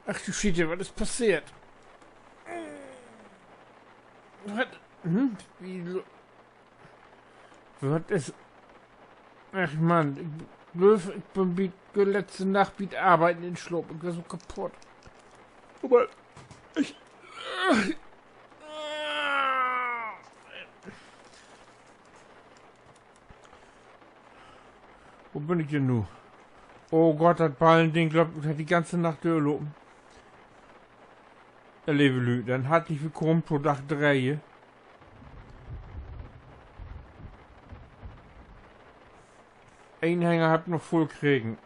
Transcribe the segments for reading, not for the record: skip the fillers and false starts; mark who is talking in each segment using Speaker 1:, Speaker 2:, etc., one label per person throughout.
Speaker 1: Ach du Schiete, was ist passiert? Was? Was ist... Ach Mann, ich bin letzte Nacht mit Arbeiten in Schlob. Ich war so kaputt. Aber ich... Wo bin ich denn nun? Oh Gott, das Ballending, glaubt, hat die ganze Nacht durchlopen. Liebe dann herzlich willkommen zu Tag 3. Einhänger habt noch voll kriegen.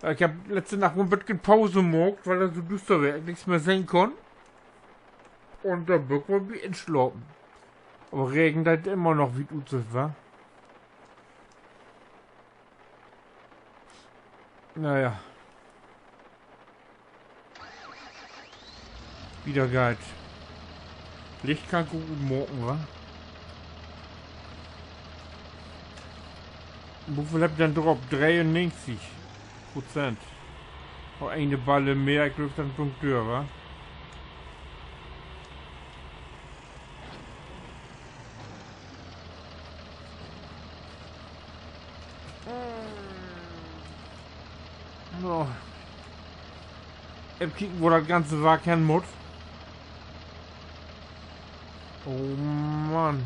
Speaker 1: Ich hab letzte Nacht ein bisschen Pause gemacht, weil er so düster war, ich nichts mehr sehen konnte. Und der Bock war wie entschlafen. Aber Regen hat immer noch wie gut war. Naja. Wieder geil. Licht kann gut morgen, wa? Wie viel habt ihr dann drauf? 93%. Noch eine Balle mehr, ich glaube, dann Punkteur, wa? Oh. Eben kicken, wo das Ganze war, kein Mut. Oh Mann.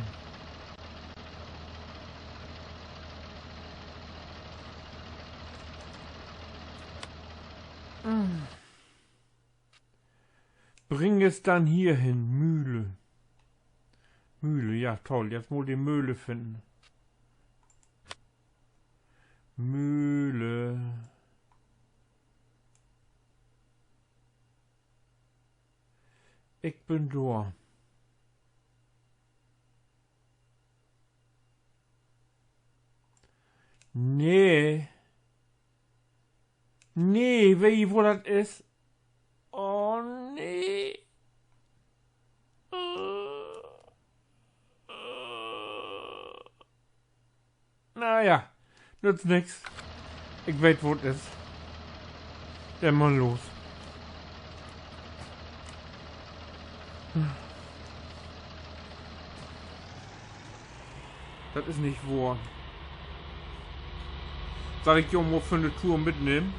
Speaker 1: Bring es dann hier hin, Mühle. Mühle, ja toll, jetzt muss die Mühle finden. Mühle. Ich bin da. Nee. Nee, wo das ist? Oh, nee. Naja, nützt nix. Ich weiß, wo es ist. Dann mal los. Das ist nicht wahr. Soll ich irgendwo für eine Tour mitnehmen?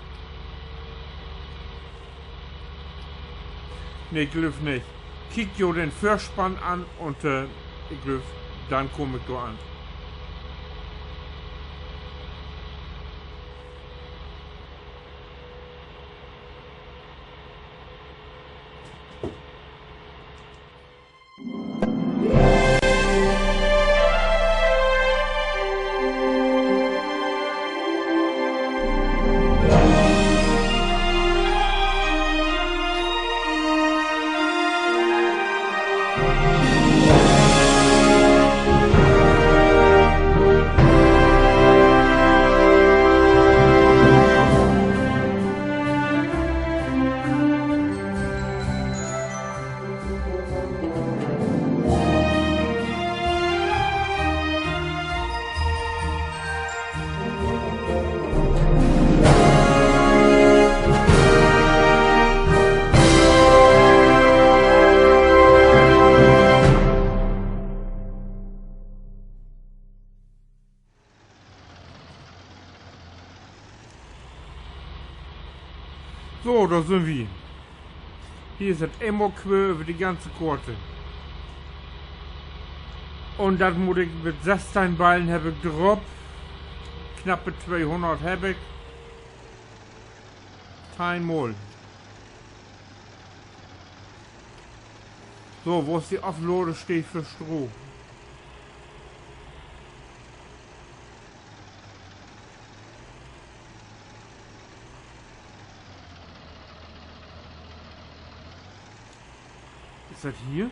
Speaker 1: Ne, ich glaube nicht. Kick jo den Vorspann an und ich glaube, dann komme ich da an. So, da sind wir. Hier ist das Emmo-Quer über die ganze Karte. Und das muss ich mit 16 Ballen habe ich drauf. Knappe 200 habe ich. Einmal. So, wo ist die Offloade steht für Stroh. Ist das hier?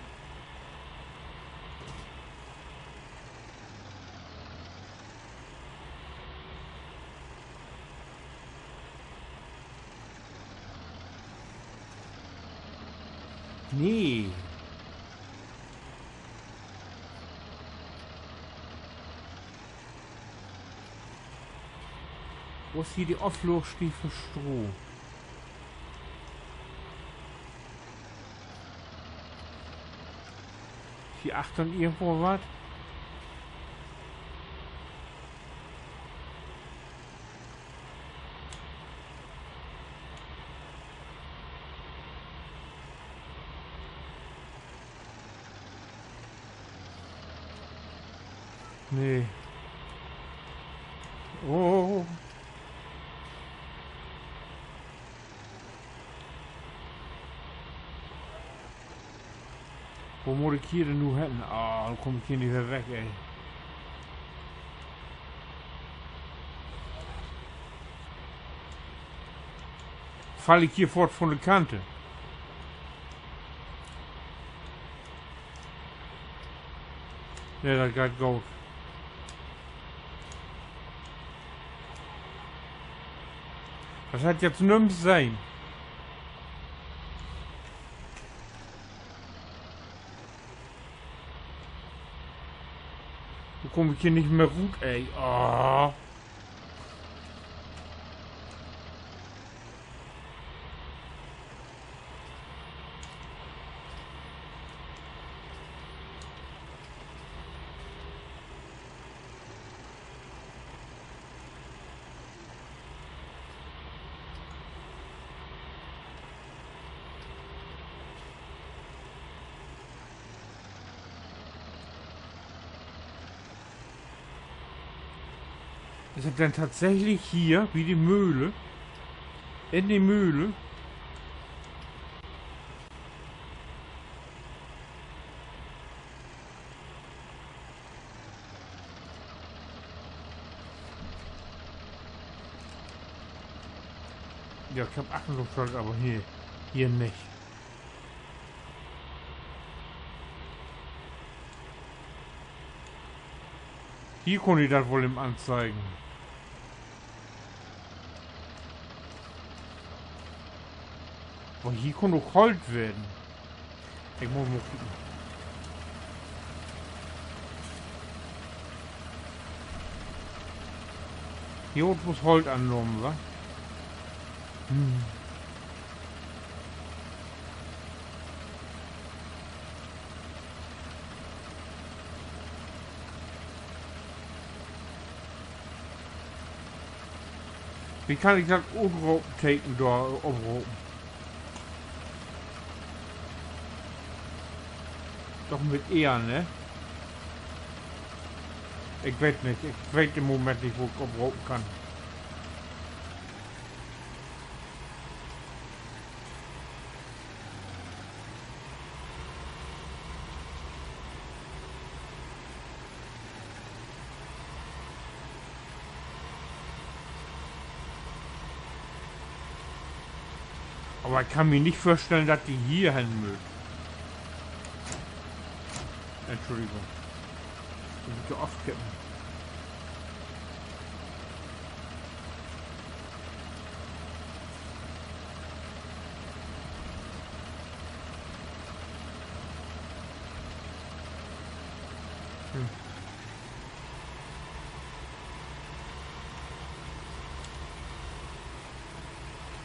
Speaker 1: Nee. Wo ist hier die Auflösung für Stroh? Hier Achtung irgendwo was? Nee. Oh. Wo muss ich hier denn nur hin? Ah, dann komme ich hier nicht mehr weg, ey. Fall ich hier fort von der Kante? Ja, das geht gut. Das hat jetzt nichts sein. Wo komme ich hier nicht mehr gut, ey? Oh. Ist es denn tatsächlich hier, wie die Mühle? In die Mühle? Ja, ich habe Achsenluftschlag, aber hier nicht. Hier konnte ich das wohl im anzeigen. Aber hier konnte auch Gold werden. Ich muss mal gucken. Hier unten muss Gold angenommen, wa? Wie kann ich das umroten da umroten? Doch mit eher, ne? Ich weiß nicht. Ich weiß im Moment nicht, wo ich umroten kann. Aber ich kann mir nicht vorstellen, dass die hier hin mögen. Entschuldigung. Ich muss ja oft kippen.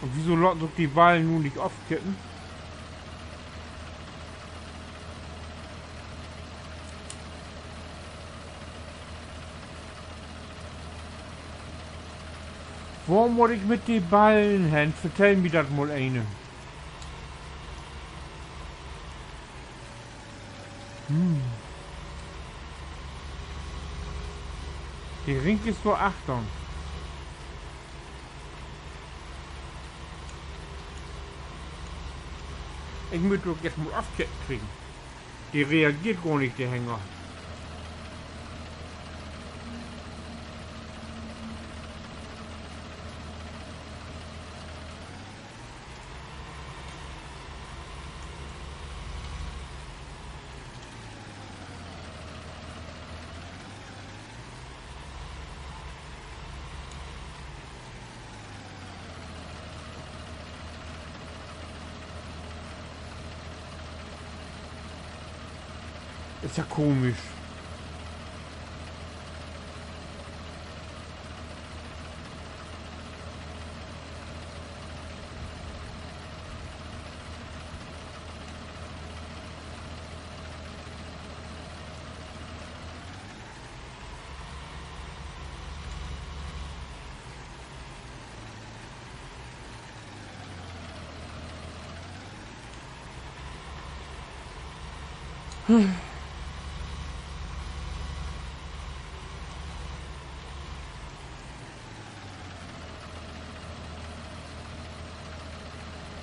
Speaker 1: Und wieso locken doch die Ballen nun nicht aufkippen? Wo muss ich mit den Ballen hin? Vertell mir das mal eine. Die Ring ist so Achtung. Ich möchte doch jetzt mal aufkippen kriegen. Die reagiert gar nicht, der Hänger. Ist ja komisch.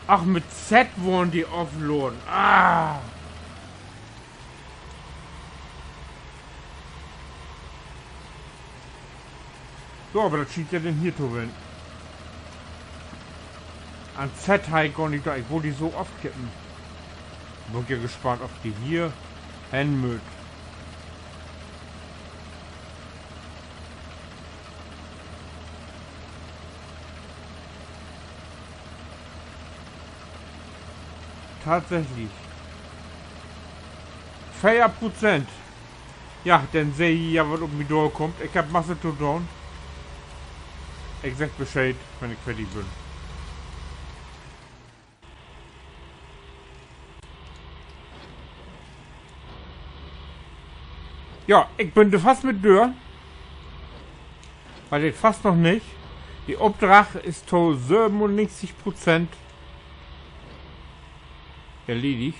Speaker 1: Ach, mit Z wurden die offloaden. Ah! So, aber das schießt ja denn hier drüben. An Z halt gar nicht da. Ich wollte die so oft kippen. Bin ja gespannt, ob die hier hinmüht. Tatsächlich. 4%. Ja, dann sehe ich ja, was um die Door kommt. Ich hab Masse zu tun. Ich sag Bescheid, wenn ich fertig bin. Ja, ich bin fast mit Tür. Weil ich fast noch nicht. Die Obdrach ist zu 97% erledigt.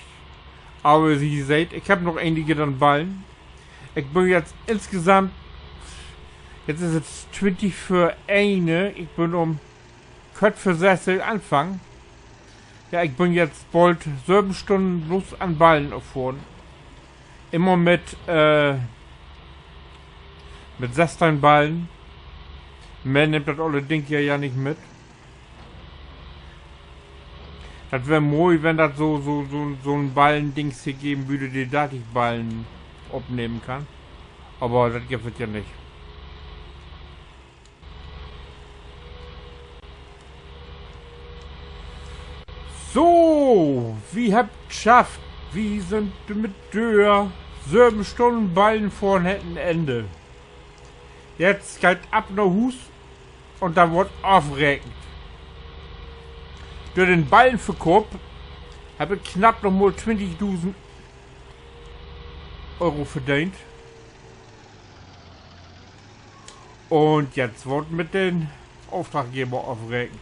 Speaker 1: Aber wie ihr seht, ich habe noch einige dann Ballen. Ich bin jetzt insgesamt, jetzt ist es 20 für eine. Ich bin um Kött für Sessel anfangen. Ja, ich bin jetzt bald 7 Stunden bloß an Ballen erfahren. Immer mit 16 Ballen. Mehr nimmt das alle Ding ja nicht mit. Das wäre mooi, wenn das so ein Ballendings hier geben würde, die Dativ-Ballen abnehmen kann. Aber das gibt es ja nicht. So, wie habt ihr geschafft? Wie sind mit der 7 Stunden Ballen vorn hätten Ende. Jetzt geht ab nach Hus und dann wird aufregend. Durch den Ballenverkauf habe ich knapp noch mal 20.000 Euro verdient. Und jetzt wird mit den Auftraggeber aufregend.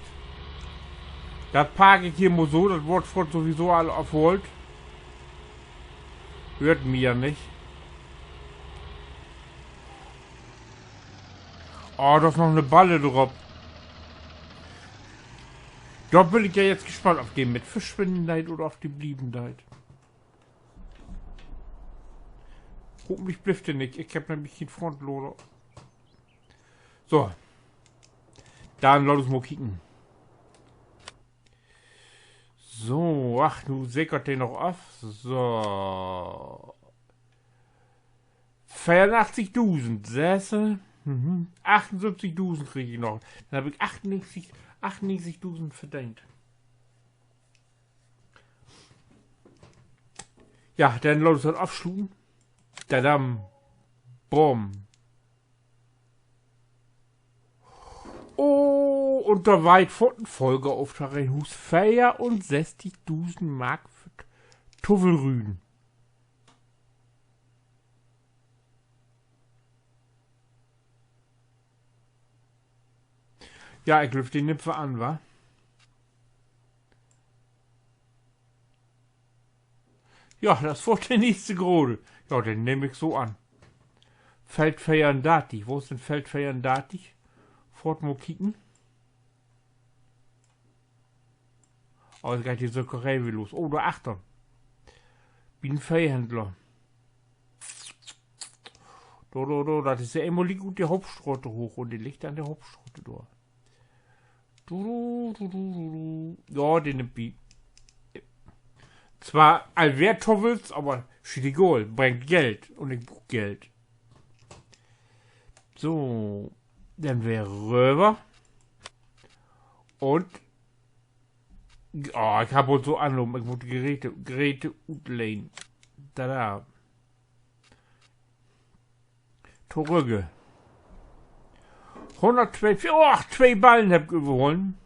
Speaker 1: Das parke ich hier mal so, das wird sowieso alle aufholt. Hört mir ja nicht. Oh, da ist noch eine Balle drauf. Da bin ich ja jetzt gespannt auf den mit Verschwindenheit oder auf die Bliebenheit. Hoffentlich blifft der nicht. Ich habe nämlich den Frontloader. So. Dann lass uns mal kicken. So, ach, du sickert den noch auf. So. 84.000. Säße. 78.000 kriege ich noch. Dann habe ich 98.000 verdient. Ja, dann lass uns das aufschlugen. Tadam. Bumm. Oh, und da weit vor den Folgeauftrag in Hus 64.000 Mark für Tuvelrüden. Ja, ich lüfte den Nipfer an, wa? Ja, das wird der nächste Grode. Ja, den nehme ich so an. Feldfeiern-Dati. Wo ist denn Feldfeiern-Dati? Fort mal kicken. Oh, jetzt geht die Söckerei wieder los. Oh, der Achter. Bin ein Viehhändler. Das ist ja immer liegt gut die Hauptstraße hoch und die liegt an der Hauptstraße da. Ja, den nimmt die. Zwar ein Wertowels, aber Schiedigol bringt Geld und ich buch Geld. So, dann wäre Röver. Und oh, ich habe uns so angenommen, ich wollte Geräte Utlane. Da. Torüge. 112, oh, 2 Ballen hab ich gewonnen.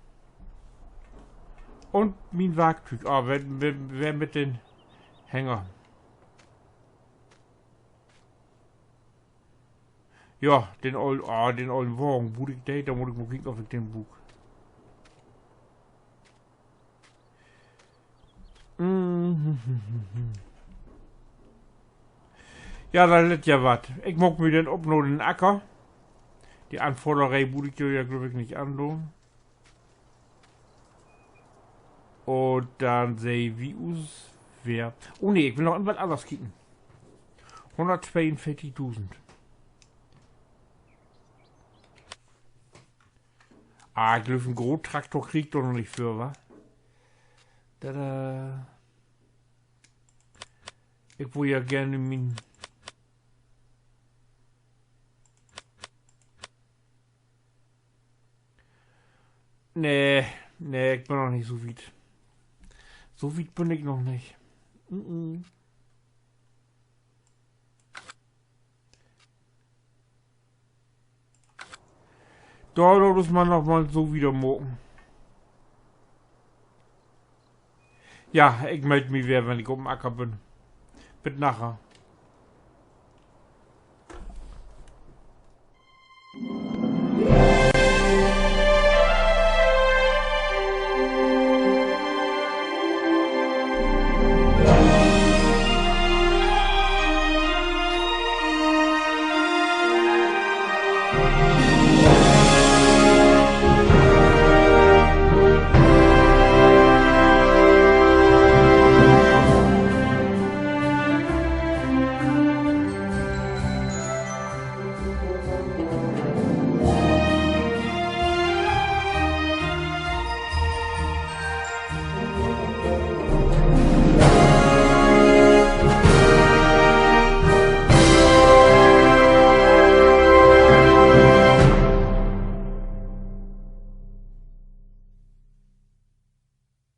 Speaker 1: Und mein Werkzeug. Ah, wer mit den Hänger. Ja, den olden Wagen. Wo ich da muss ich mal kicken, ob ich den Buch. Ja, da litt ja was. Ich mag mir den opno den Acker. Die Anforderung würde ich ja, glaube ich, nicht antun. Und dann sehe wie us wer. Oh ne, ich will noch irgendwas anderes kicken. 142.000. Ah, ich glaube, ein Großtraktor kriegt doch noch nicht für, wa? Da. Ich will ja gerne min. Nee, ich bin noch nicht so weit. So weit bin ich noch nicht. Da muss man noch mal so wieder morgen. Ja, ich melde mich wieder, wenn ich auf dem Acker bin. Bis nachher.